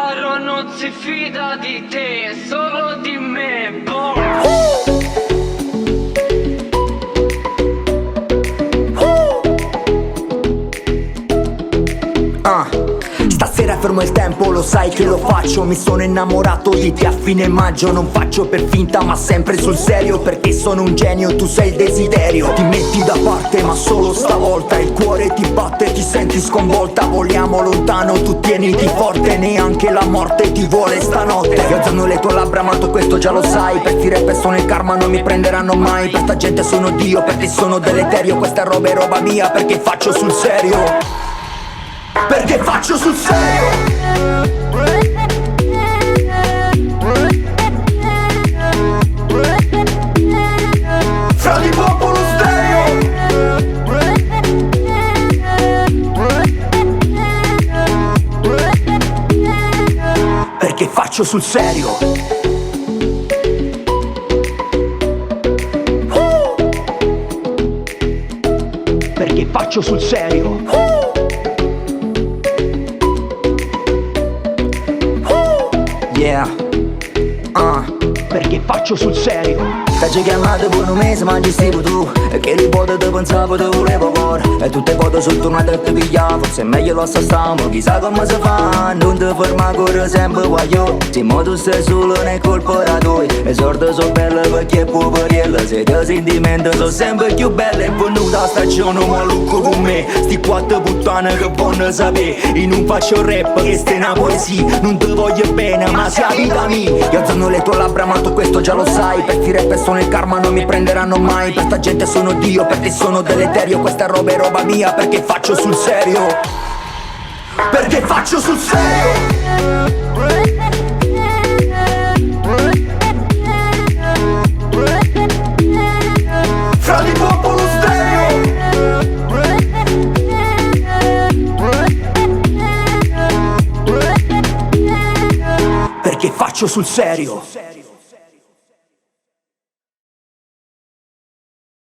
Caro non si fida di te, solo di me, Stasera fermo il tempo, lo sai che lo faccio. Mi sono innamorato di te a fine maggio. Non faccio per finta ma sempre sul serio, perché sono un genio, tu sei il desiderio. Ti metti da parte ma solo stavolta. Il cuore ti batte, ti senti sconvolta. Vogliamo lontano, tu tieniti forte. Neanche la morte ti vuole stanotte. Io alzano le tue labbra ma tu questo già lo sai. Per sti rapper sono il karma, non mi prenderanno mai. Per sta gente sono Dio, per te sono deleterio. Questa roba è roba mia perché faccio sul serio. Perché faccio sul serio. Fra di popolo stereo. Perché faccio sul serio. Perché faccio sul serio. Yeah, perché faccio sul serio. T'hai chiamato per un mese ma gestivo tu. E che riposo te pensavo te volevo cuore. E tutte cose sono tornate e ti pigliavo. Forse è meglio lo stiamo, chissà come si fa. Non ti ferma ancora sempre guaglio. Se mo tu stai solo nel colpo da toi. Le sorti sono belle perché è poverella. Se ti sentimenti sono sempre più belle. È venuta la stagione malucco con me. Sti quattro puttane che vogliono sapere. Io non faccio rap, questa è una poesia. Non ti voglio bene ma sia vita mia. Io alzano le tue labbra ma tu questo già lo sai. Per sti rapper sono il karma, non mi prenderanno mai. Per sta gente sono Dio, per te sono deleterio. Questa roba è roba mia perché faccio sul serio. Perché faccio sul serio. Fra di popolo stereo. Perché faccio sul serio.